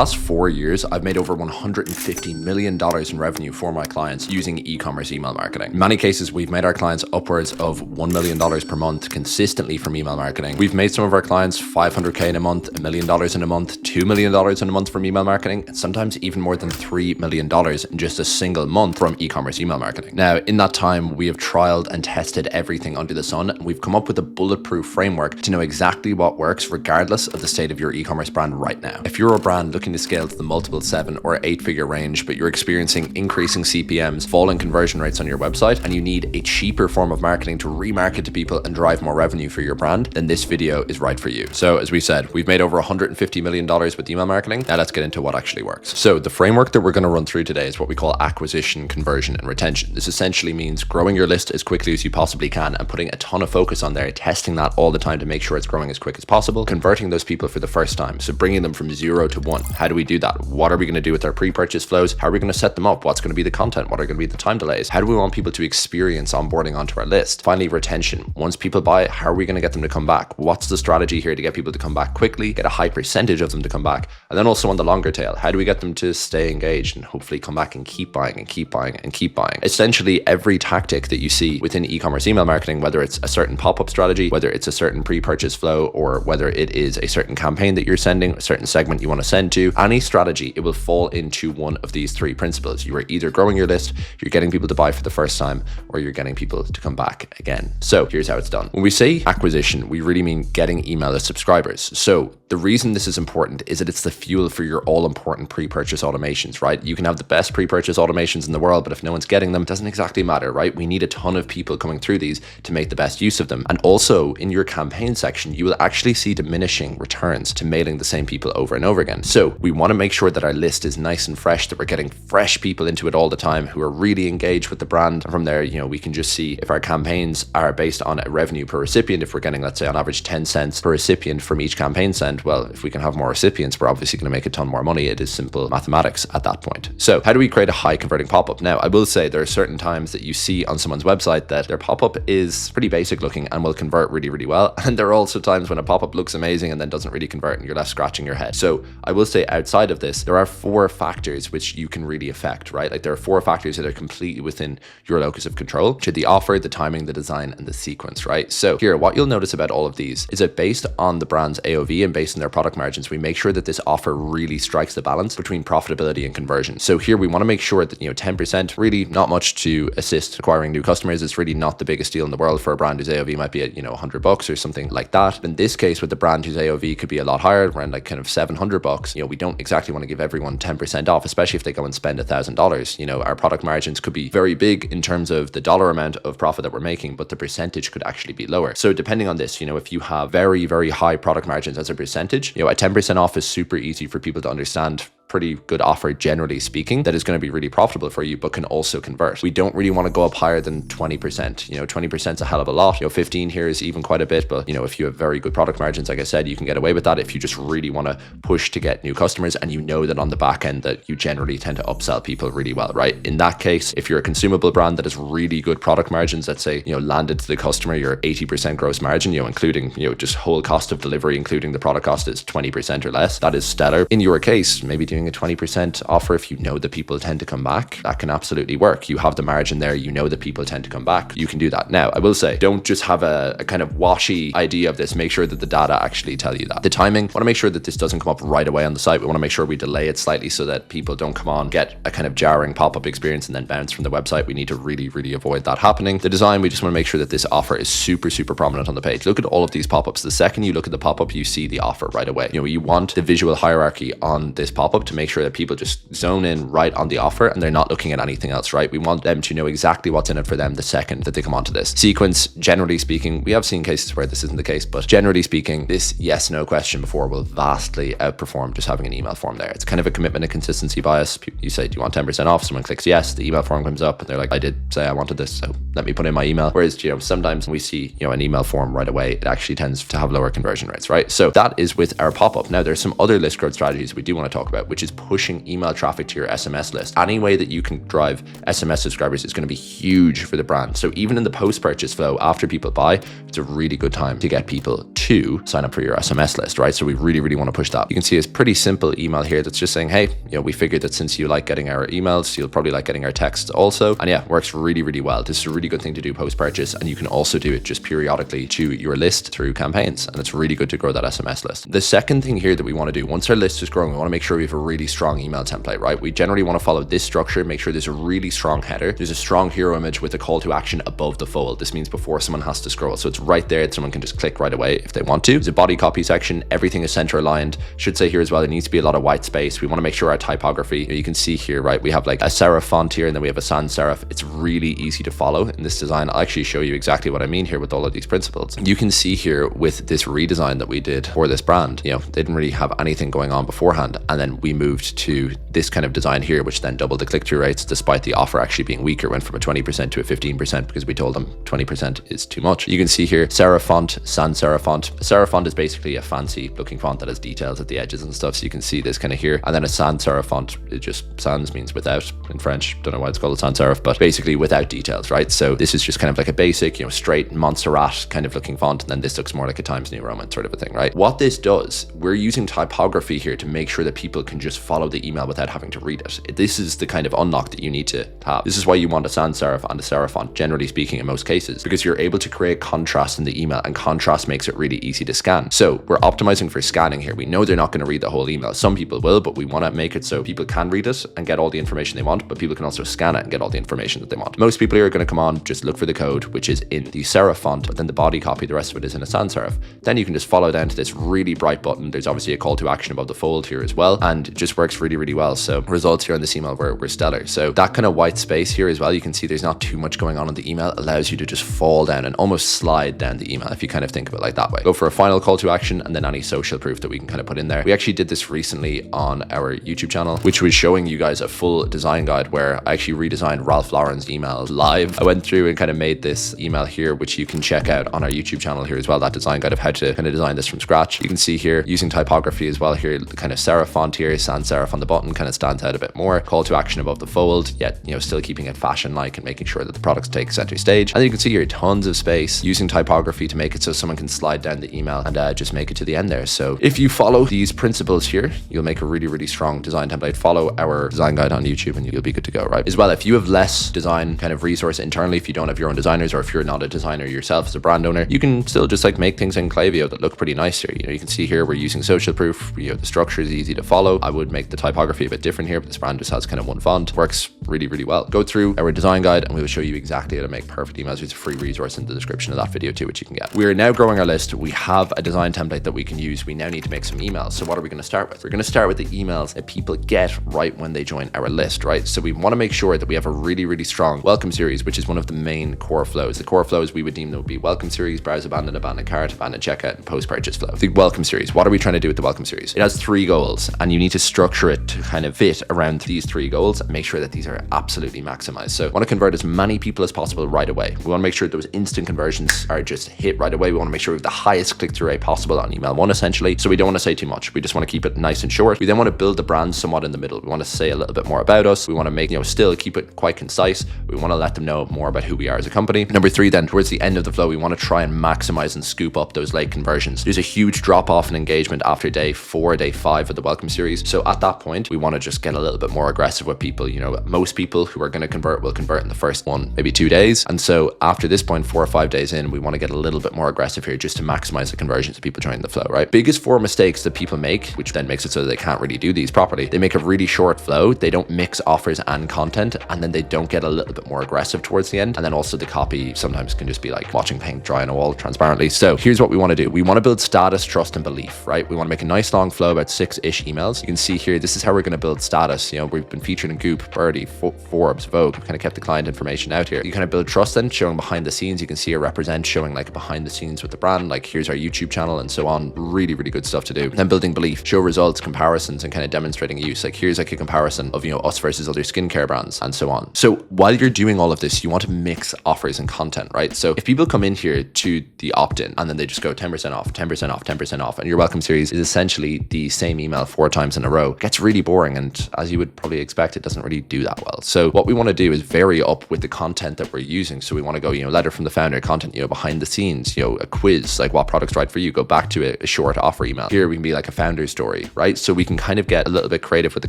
last 4 years, I've made over $150 million in revenue for my clients using e-commerce email marketing. In many cases, we've made our clients upwards of $1 million per month consistently from email marketing. We've made some of our clients $500K in a month, $1 million in a month, $2 million in a month from email marketing, and sometimes even more than $3 million in just a single month from e-commerce email marketing. Now, in that time, we have trialed and tested everything under the sun, and we've come up with a bulletproof framework to know exactly what works regardless of the state of your e-commerce brand right now. If you're a brand looking to scale to the multiple 7 or 8 figure range, but you're experiencing increasing CPMs, falling conversion rates on your website, and you need a cheaper form of marketing to remarket to people and drive more revenue for your brand, then this video is right for you. So as we said, we've made over $150 million with email marketing. Now let's get into what actually works. So the framework that we're going to run through today is what we call acquisition, conversion, and retention. This essentially means growing your list as quickly as you possibly can and putting a ton of focus on there, testing that all the time to make sure it's growing as quick as possible, converting those people for the first time. So bringing them from 0 to 1. How do we do that? What are we going to do with our pre-purchase flows? How are we going to set them up? What's going to be the content? What are going to be the time delays? How do we want people to experience onboarding onto our list? Finally, retention. Once people buy, how are we going to get them to come back? What's the strategy here to get people to come back quickly, get a high percentage of them to come back? And then also on the longer tail, how do we get them to stay engaged and hopefully come back and keep buying and keep buying and keep buying? Essentially, every tactic that you see within e-commerce email marketing, whether it's a certain pop-up strategy, whether it's a certain pre-purchase flow, or whether it is a certain campaign that you're sending, a certain segment you want to send to, any strategy, it will fall into one of these 3 principles. You are either growing your list, you're getting people to buy for the first time, or you're getting people to come back again. So here's how it's done. When we say acquisition, we really mean getting email list subscribers. So the reason this is important is that it's the fuel for your all-important pre-purchase automations, right? You can have the best pre-purchase automations in the world, but if no one's getting them, it doesn't exactly matter, right? We need a ton of people coming through these to make the best use of them. And also in your campaign section, you will actually see diminishing returns to mailing the same people over and over again. So we want to make sure that our list is nice and fresh, that we're getting fresh people into it all the time who are really engaged with the brand. And from there, we can just see if our campaigns are based on a revenue per recipient. If we're getting, let's say on average 10 cents per recipient from each campaign send, well, if we can have more recipients, we're obviously going to make a ton more money. It is simple mathematics at that point. So how do we create a high converting pop-up? Now, I will say there are certain times that you see on someone's website that their pop-up is pretty basic looking and will convert really, really well. And there are also times when a pop-up looks amazing and then doesn't really convert and you're left scratching your head. So I will say outside of this, there are 4 factors which you can really affect, right? Like there are 4 factors that are completely within your locus of control, which are the offer, the timing, the design, and the sequence, right? So here, what you'll notice about all of these is that based on the brand's AOV and based on their product margins, we make sure that this offer really strikes the balance between profitability and conversion. So here we want to make sure that, 10%, really not much to assist acquiring new customers. It's really not the biggest deal in the world for a brand whose AOV might be at, $100 or something like that. In this case, with the brand whose AOV could be a lot higher, around like kind of $700, we don't exactly want to give everyone 10% off, especially if they go and spend $1,000. Our product margins could be very big in terms of the dollar amount of profit that we're making, but the percentage could actually be lower. So depending on this, if you have very, very high product margins as a percentage, a 10% off is super easy for people to understand. Pretty good offer, generally speaking, that is going to be really profitable for you, but can also convert. We don't really want to go up higher than 20%. 20% is a hell of a lot. 15 here is even quite a bit, but if you have very good product margins, like I said, you can get away with that if you just really want to push to get new customers and that on the back end that you generally tend to upsell people really well, right? In that case, if you're a consumable brand that has really good product margins, let's say, landed to the customer, your 80% gross margin, including, just whole cost of delivery, including the product cost is 20% or less. That is stellar. In your case, maybe doing a 20% offer if that people tend to come back, that can absolutely work. You have the margin there, that people tend to come back. You can do that. Now, I will say, don't just have a kind of washy idea of this. Make sure that the data actually tell you that. The timing, want to make sure that this doesn't come up right away on the site. We want to make sure we delay it slightly so that people don't come on, get a kind of jarring pop-up experience and then bounce from the website. We need to really, really avoid that happening. The design, we just want to make sure that this offer is super, super prominent on the page. Look at all of these pop-ups. The second you look at the pop-up, you see the offer right away. You want the visual hierarchy on this pop-up to make sure that people just zone in right on the offer and they're not looking at anything else, right? We want them to know exactly what's in it for them the second that they come onto this. Sequence, generally speaking, we have seen cases where this isn't the case, but generally speaking, this yes/no question before will vastly outperform just having an email form there. It's kind of a commitment and consistency bias. You say, do you want 10% off? Someone clicks yes, the email form comes up and they're like, I did say I wanted this, so let me put in my email. Whereas, sometimes we see, an email form right away, it actually tends to have lower conversion rates, right? So that is with our pop-up. Now, there's some other list growth strategies we do want to talk about, which which is pushing email traffic to your SMS list. Any way that you can drive SMS subscribers is going to be huge for the brand. So even in the post-purchase flow, after people buy, it's a really good time to get people to sign up for your SMS list, right? So we really want to push that. You can see it's pretty simple email here that's just saying, hey, we figured that since you like getting our emails, you'll probably like getting our texts also. And yeah, works really well. This is a really good thing to do post-purchase, and you can also do it just periodically to your list through campaigns, and it's really good to grow that SMS list. The second thing here that we want to do, once our list is growing, we want to make sure we have a really strong email template, right? We generally want to follow this structure, make sure there's a really strong header, there's a strong hero image with a call to action above the fold. This means before someone has to scroll. So it's right there that someone can just click right away if they want to. There's a body copy section, everything is center aligned. Should say here as well, there needs to be a lot of white space. We want to make sure our typography, you can see here, right? We have like a serif font here, and then we have a sans serif. It's really easy to follow in this design. I'll actually show you exactly what I mean here with all of these principles. You can see here with this redesign that we did for this brand, they didn't really have anything going on beforehand. And then we moved to this kind of design here, which then doubled the click-through rates despite the offer actually being weaker, went from a 20% to a 15% because we told them 20% is too much. You can see here, serif font, sans serif font. A serif font is basically a fancy looking font that has details at the edges and stuff. So you can see this kind of here. And then a sans serif font, it just sans means without in French. Don't know why it's called a sans serif, but basically without details, right? So this is just kind of like a basic, straight Montserrat kind of looking font. And then this looks more like a Times New Roman sort of a thing, right? What this does, we're using typography here to make sure that people can just follow the email without having to read it. This is the kind of unlock that you need to have. This is why you want a sans serif and a serif font, generally speaking, in most cases, because you're able to create contrast in the email, and contrast makes it really easy to scan. So we're optimizing for scanning here. We know they're not going to read the whole email. Some people will, but we want to make it so people can read it and get all the information they want, but people can also scan it and get all the information that they want. Most people here are going to come on, just look for the code, which is in the serif font, but then the body copy, the rest of it is in a sans serif. Then you can just follow down to this really bright button. There's obviously a call to action above the fold here as well, and it just works really well. So results here on this email were stellar. So that kind of white space here as well, you can see there's not too much going on in the email, allows you to just fall down and almost slide down the email if you kind of think of it like that way. Go for a final call to action and then any social proof that we can kind of put in there. We actually did this recently on our YouTube channel, which was showing you guys a full design guide where I actually redesigned Ralph Lauren's email live. I went through and kind of made this email here, which you can check out on our YouTube channel here as well, that design guide of how to kind of design this from scratch. You can see here using typography as well here, the kind of serif font here, sans serif on the button kind of stands out a bit more. Call to action above the fold, yet still keeping it fashion-like and making sure that the products take center stage. And then you can see here tons of space using typography to make it so someone can slide down the email and just make it to the end there. So if you follow these principles here, you'll make a really strong design template. Follow our design guide on YouTube and you'll be good to go, right? As well, if you have less design kind of resource internally, if you don't have your own designers, or if you're not a designer yourself as a brand owner, you can still just like make things in Klaviyo that look pretty nice here. You can see here we're using social proof. The structure is easy to follow. I would make the typography a bit different here, but this brand just has kind of one font. Works really well. Go through our design guide and we will show you exactly how to make perfect emails. There's a free resource in the description of that video too, which you can get. We are now growing our list. We have a design template that we can use. We now need to make some emails. So what are we going to start with? We're going to start with the emails that people get right when they join our list, right? So we want to make sure that we have a really strong welcome series, which is one of the main core flows. The core flows we would deem that would be welcome series, browse abandon cart, abandon checkout, and post-purchase flow. The welcome series, what are we trying to do with the welcome series? It has 3 goals and you need to structure it to kind of fit around these 3 goals and make sure that these are absolutely maximized. So we want to convert as many people as possible right away. We want to make sure those instant conversions are just hit right away. We want to make sure we have the highest click-through rate possible on email 1 essentially. So we don't want to say too much. We just want to keep it nice and short. We then want to build the brand somewhat in the middle. We want to say a little bit more about us. We want to make, still keep it quite concise. We want to let them know more about who we are as a company. Number 3, then towards the end of the flow, we want to try and maximize and scoop up those late conversions. There's a huge drop off in engagement after day 4, day 5 of the welcome series. So at that point, we want to just get a little bit more aggressive with people. Most people who are going to convert will convert in the first 1, maybe 2 days. And so after this point, 4 or 5 days in, we want to get a little bit more aggressive here just to maximize the conversions of people joining the flow, right? Biggest 4 mistakes that people make, which then makes it so they can't really do these properly. They make a really short flow. They don't mix offers and content, and then they don't get a little bit more aggressive towards the end. And then also the copy sometimes can just be like watching paint dry on a wall transparently. So here's what we want to do. We want to build status, trust, and belief, right? We want to make a nice long flow, about 6-ish emails. You can see here, this is how we're going to build status. We've been featured in Goop, Birdie, Forbes, Vogue. We've kind of kept the client information out here. You kind of build trust then, showing behind the scenes. You can see a represent showing like behind the scenes with the brand, like here's our YouTube channel and so on. Really good stuff to do. Then building belief, show results, comparisons, and kind of demonstrating use. Like here's like a comparison of, us versus other skincare brands and so on. So while you're doing all of this, you want to mix offers and content, right? So if people come in here to the opt-in and then they just go 10% off, 10% off, 10% off, and your welcome series is essentially the same email 4 times in a row, it gets really boring. And as you would probably expect, it doesn't really do that well. So what we want to do is vary up with the content that we're using. So we want to go, letter from the founder content, behind the scenes, a quiz, like what product's right for you, go back to a short offer email. Here we can be like a founder story, right? So we can kind of get a little bit creative with the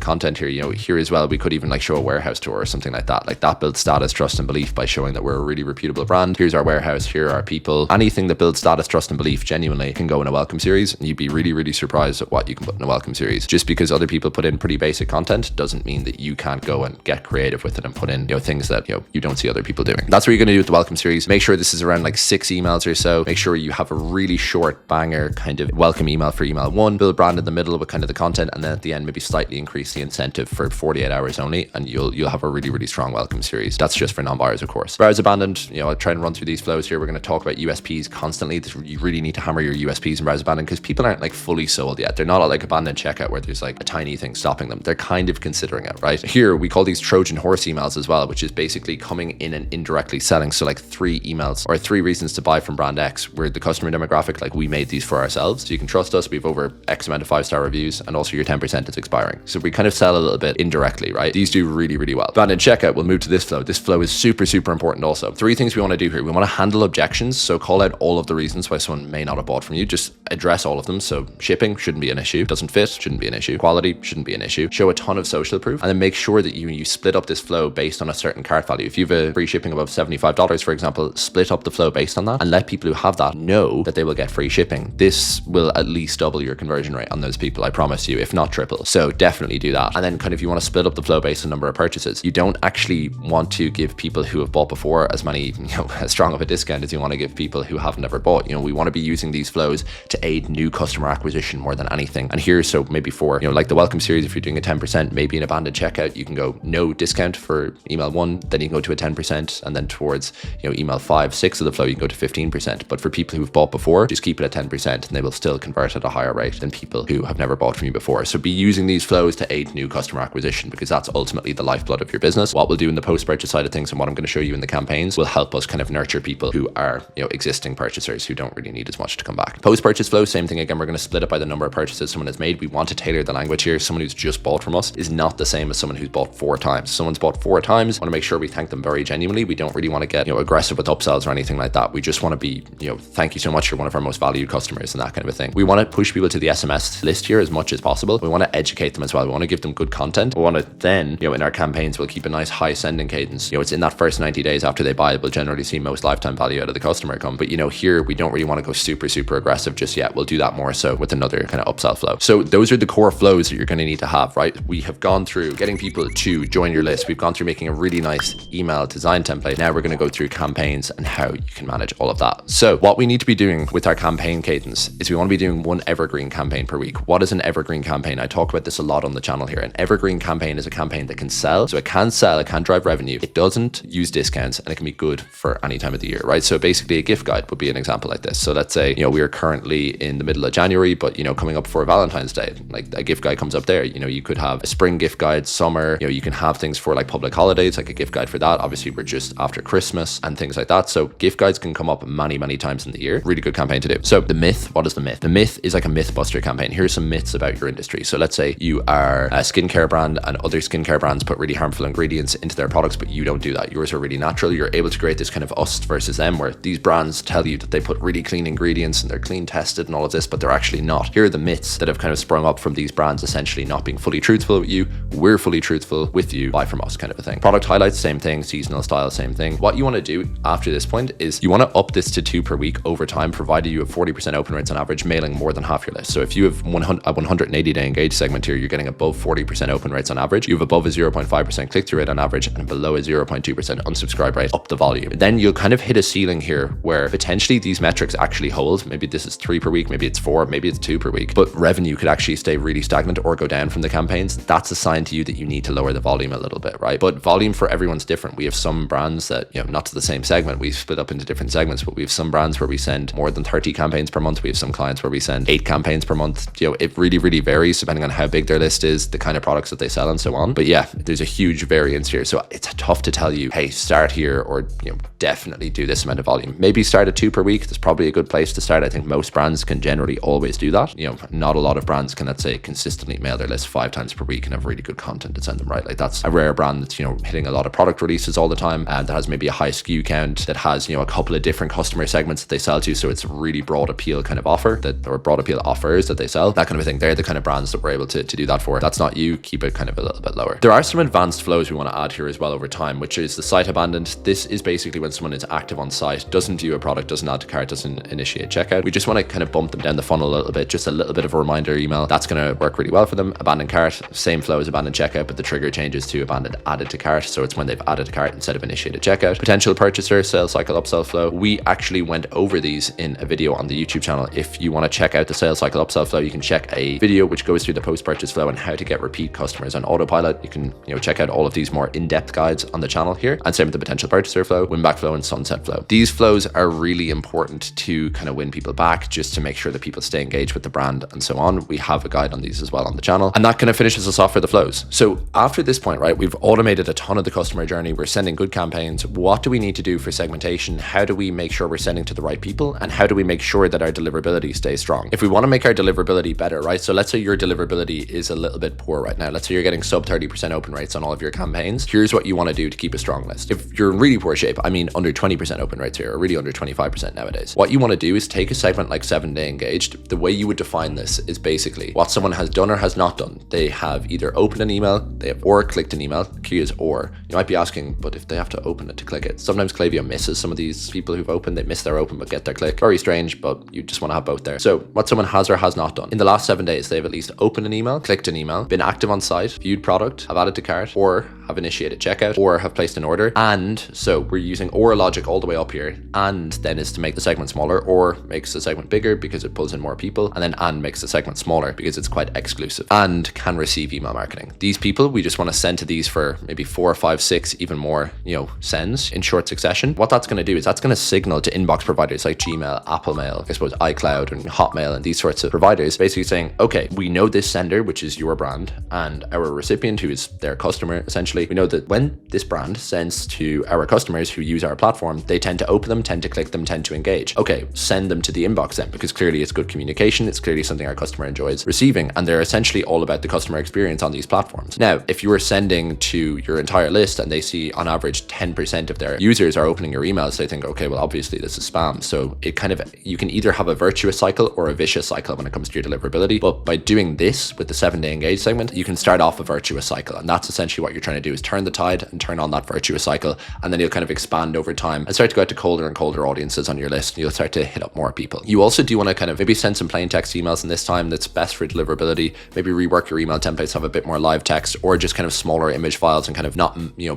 content here. Here as well, we could even like show a warehouse tour or something like that. Like that builds status, trust, and belief by showing that we're a really reputable brand. Here's our warehouse, here are our people. Anything that builds status, trust, and belief genuinely can go in a welcome series, and you'd be really, really surprised at what you can put in a welcome series. Just because other people put in pretty basic content doesn't mean that you can't go and get creative with it and put in, things that, you don't see other people doing. That's what you're going to do with the welcome series. Make sure this is around like 6 emails or so. Make sure you have a really short banger kind of welcome email for email 1, build brand in the middle with kind of the content, and then at the end maybe slightly increase the incentive for 48 hours only, and you'll have a really, really strong welcome series. That's just for non-buyers, of course. Browse abandoned, I'll try and run through these flows here. We're going to talk about USPs constantly. You really need to hammer your USPs in browse abandoned because people aren't like fully sold yet. They're not at like abandoned checkout where there's like a tiny thing stopping them. They're kind of considering it, right? Here we call these Trojan horse emails as well, which is basically coming in and indirectly selling. So like 3 emails or 3 reasons to buy from brand X. We're the customer demographic, like we made these for ourselves. So you can trust us. We have over X amount of 5-star reviews, and also your 10% is expiring. So we kind of sell a little bit indirectly, right? These do really, really well. Abandoned checkout, we'll move to this flow. This flow is super, super important also. 3 things we want to do here. We want to handle objections. So call out all of the reasons why someone may not have bought from you. Just address all of them. So shipping shouldn't be an issue. Doesn't fit, shouldn't be an issue. Quality shouldn't be an issue. Show a ton of social proof, and then make sure that you split up this flow based on a certain cart value. If you have a free shipping above $75, for example, split up the flow based on that and let people who have that know that they will get free shipping. This will at least double your conversion rate on those people, I promise you, if not triple. So definitely do that. And then kind of you want to split up the flow based on number of purchases. You don't actually want to give people who have bought before as many, as strong of a discount as you want to give people who haven't ever bought. We want to be using these flows to aid new customer acquisition more than anything. And here, so maybe for, like the welcome series, if you're doing a 10%, maybe an abandoned checkout, you can go no discount for email 1, then you can go to a 10%, and then towards, email 5, 6 of the flow, you can go to 15%. But for people who've bought before, just keep it at 10% and they will still convert at a higher rate than people who have never bought from you before. So be using these flows to aid new customer acquisition, because that's ultimately the lifeblood of your business. What we'll do in the post-purchase side of things and what I'm going to show you in the campaigns will help us kind of nurture people who are, existing purchasers who don't really need as much to come back. Post-purchase flow, same thing again. We're going to split it by the number of purchases someone has made. We want to tailor the language here. Someone who's just bought from us is not the same as someone who's bought 4 times. Someone's bought 4 times. Want to make sure we thank them very genuinely. We don't really want to get, aggressive with upsells or anything like that. We just want to be, thank you so much. You're one of our most valued customers and that kind of a thing. We want to push people to the SMS list here as much as possible. We want to educate them as well. We want to give them good content. We want to then, in our campaigns, we'll keep a nice high sending cadence. It's in that first 90 days after they buy, we'll generally see most lifetime value out of the customer come. But, here we don't really want to go super, super aggressive just yet. We'll do that more so with another kind of upsell flow. So those are the core flows that you're going to need to have, right? We have gone through getting people to join your list. We've gone through making a really nice email design template. Now we're going to go through campaigns and how you can manage all of that. So what we need to be doing with our campaign cadence is we want to be doing 1 evergreen campaign per week. What is an evergreen campaign? I talk about this a lot on the channel here. An evergreen campaign is a campaign that can sell. So it can sell, it can drive revenue. It doesn't use discounts, and it can be good for any time of the year, right? So basically a gift guide would be an example like this. So let's say, we are currently in the middle of January, but, coming up for Valentine's Day, like a gift guide comes up there. You could have a spring gift guide, summer, you can have things for like public holidays, like a gift guide for that. Obviously we're just after Christmas and things like that. So gift guides can come up many, many times in the year. Really good campaign to do. So the myth, what is the myth? The myth is like a myth buster campaign. Here's some myths about your industry. So let's say you are a skincare brand and other skincare brands put really harmful ingredients into their products, but you don't do that. Yours are really natural. You're able to create this kind of us versus them, where these brands tell you that they put really clean ingredients and they're clean tested and all of this, but they're actually not. Here are the myths that have kind of sprung up from these brands essentially not being fully truthful with you. We're fully truthful with you. Buy from us kind of a thing. Product highlights, same thing. Seasonal style, same thing. What you want to do after this point is you want to up this to 2 per week over time, provided you have 40% open rates on average, mailing more than half your list. So if you have a 180-day engaged segment here, you're getting above 40% open rates on average. You have above a 0.5% click-through rate on average and below a 0.2% unsubscribe rate. Up the volume. Then you'll kind of hit a ceiling here where potentially these metrics actually hold. Maybe this is 3 per week, maybe it's 4, maybe it's 2 per week, but revenue could actually stay really stagnant or go down from the campaigns. That's a sign to you that you need to lower the volume a little bit, right? But volume for everyone's different. We have some brands that, not to the same segment, we split up into different segments, but we have some brands where we send more than 30 campaigns per month. We have some clients where we send 8 campaigns per month. It really, really varies depending on how big their list is, the kind of products that they sell and so on. But yeah, there's a huge variance here. So it's tough to tell you, hey, start here or, definitely do this amount of volume. Maybe start at 2 per week. That's probably a good place to start. I think most brands can generally always do that. Not a lot of brands can, let's say, consistently mail their list 5 times per week and have really good content to send them, right? Like that's a rare brand that's, hitting a lot of product releases all the time, and that has maybe a high SKU count, that has, a couple of different customer segments that they sell to. So it's a really broad appeal kind of offer or broad appeal offers that they sell, that kind of a thing. They're the kind of brands that we're able to do that for. That's not you, keep it kind of a little bit lower. There are some advanced flows we want to add here as well over time, which is the site abandoned. This is basically when someone is active on site, doesn't view a product, doesn't add to cart, doesn't initiate checkout. We just want to kind of bump them down the funnel a little bit, just a little bit of a reminder email. That's going to work really well for them. Abandoned cart, same flow as abandoned checkout, but the trigger changes to abandoned added to cart. So it's when they've added to cart instead of initiated checkout. Potential purchaser, sales cycle upsell flow. We actually went over these in a video on the YouTube channel. If you want to check out the sales cycle upsell flow, you can check a video which goes through the post-purchase flow and how to get repeat customers on autopilot. You can, check out all of these more in-depth guides on the channel here. And same with the potential purchaser flow, win back flow, and sunset flow. These flows are really important to kind of win people back, just to make sure that people stay engaged with the brand and so on. We have a guide on these as well on the channel. And that kind of finishes us off for the flows. So after this point, right, we've automated a ton of the customer journey. We're sending good campaigns. What do we need to do for segmentation? How do we make sure we're sending to the right people? And how do we make sure that our deliverability stays strong? If we want to make our deliverability better, right? So let's say your deliverability is a little bit poor right now. Let's say you're getting sub 30% open rates on all of your campaigns. Here's what you want to do to keep a strong list. If you're in really poor shape, I mean under 20% open rates here, or really under 25% nowadays. What you want to do is take a segment like 7-day engaged. The way you would define this is basically what someone has done or has not done. They have either opened an email, they have or clicked an email. The key is or. You might be asking, but if they have to open it to click it, sometimes Klaviyo misses some of these people who've opened. They miss their open but get their click. Very strange, but you just want to have both there. So what someone has or has not done in the last 7 days, they've at least opened an email, clicked an email, been active on site, viewed product, have added to cart, or have initiated checkout, or have placed an order. And so we're using or logic all the way up here. And then is to make the segment smaller, or makes the segment bigger because it pulls in more people, and then and makes the segment smaller because it's quite exclusive and can receive email marketing. These people, we just want to send to these for maybe 4, 5, 6, even more, sends in short succession. What that's going to do is that's going to signal to inbox providers like Gmail, Apple Mail, I suppose iCloud and Hotmail and these sorts of providers, basically saying, okay, we know this sender, which is your brand, and our recipient, who is their customer, essentially. We know that when this brand sends to our customers who use our platform, they tend to open them, tend to click them, tend to engage. Okay, send them to the inbox then, because clearly it's good communication. It's clearly something our customer enjoys receiving, and they're essentially all about the customer experience on these platforms. Now, if you were sending to your entire list and they see on average 10% of their users are opening your emails, they think, okay, well, obviously this is spam. So it kind of, you can either have a virtuous cycle or a vicious cycle when it comes to your deliverability. But by doing this with the 7-day engage segment, you can start off a virtuous cycle. And that's essentially what you're trying to do, is turn the tide and turn on that virtuous cycle. And then you'll kind of expand over time and start to go out to colder and colder audiences on your list. And you'll start to hit up more people. You also do want to kind of maybe send some plain text emails in this time. That's best for deliverability. Maybe rework your email templates, have a bit more live text, or just kind of smaller image files and kind of not,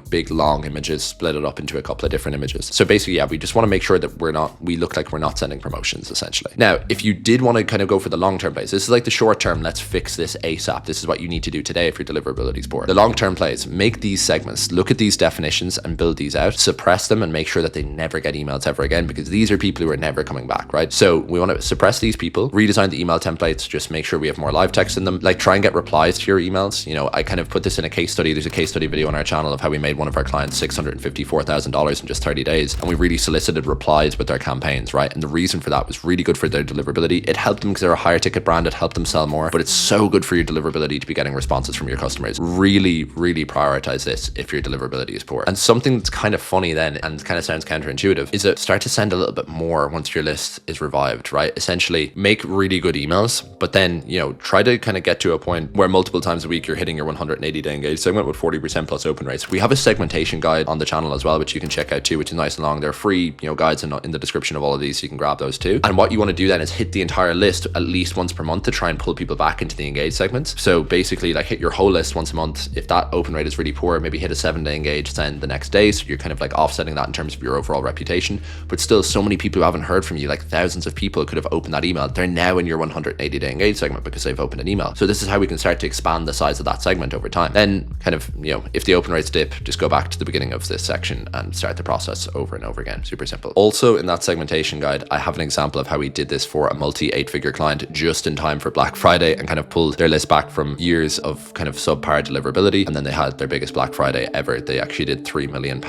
big long images, split it up into a couple of different images. So basically, yeah, we just want to make sure that we look like we're not sending promotions, essentially. Now, if you did want to kind of go for the long-term plays, this is like the short-term, let's fix this ASAP. This is what you need to do today if your deliverability is poor. The long-term plays, make these segments, look at these definitions and build these out, suppress them and make sure that they never get emails ever again, because these are people who are never coming back, right? So we want to suppress these people, redesign the email templates, just make sure we have more live text in them, like try and get replies to your emails. I kind of put this in a case study. There's a case study video on our channel of how we made one of our clients $654,000 in just 30 days. And we really solicited replies with their campaigns, right? And the reason for that was really good for their deliverability. It helped them because they're a higher ticket brand. It helped them sell more, but it's so good for your deliverability to be getting responses from your customers. Really, really prioritize this if your deliverability is poor. And something that's kind of funny then, and kind of sounds counterintuitive, is that start to send a little bit more once your list is revived, right? Essentially make really good emails, but then, try to kind of get to a point where multiple times a week you're hitting your 180-day engaged segment with 40% plus open rates. We have a segmentation guide on the channel as well, which you can check out too, which is nice and long. They're free, guides in the description of all of these, so you can grab those too. And what you want to do then is hit the entire list at least once per month to try and pull people back into the engaged segments. So basically, like, hit your whole list once a month. If that open rate is really poor, maybe hit a 7-day engaged send the next day. So you're kind of like offsetting that in terms of your overall reputation. But still, so many people who haven't heard from you, like thousands of people could have opened that email. They're now in your 180-day engaged segment because they've opened an email. So this is how we can start to expand the size of that segment over time. Then kind of, if the open rates dip, just go back to the beginning of this section and start the process over and over again. Super simple. Also in that segmentation guide, I have an example of how we did this for a multi 8-figure client just in time for Black Friday and kind of pulled their list back from years of kind of subpar deliverability. And then they had their biggest biggest Black Friday ever. They actually did £3 million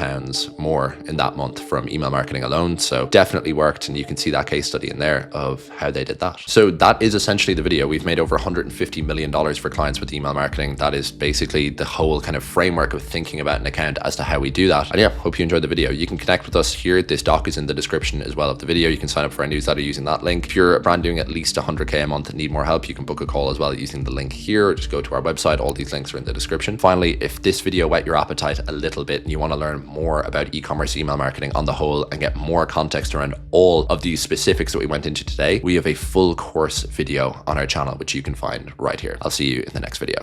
more in that month from email marketing alone. So definitely worked. And you can see that case study in there of how they did that. So that is essentially the video. We've made over $150 million for clients with email marketing. That is basically the whole kind of framework of thinking about an account as to how we do that. And yeah, hope you enjoyed the video. You can connect with us here. This doc is in the description as well of the video. You can sign up for our newsletter using that link. If you're a brand doing at least 100K a month and need more help, you can book a call as well using the link here. Just go to our website. All these links are in the description. Finally, if this video whet your appetite a little bit and you want to learn more about e-commerce email marketing on the whole and get more context around all of these specifics that we went into today, we have a full course video on our channel, which you can find right here. I'll see you in the next video.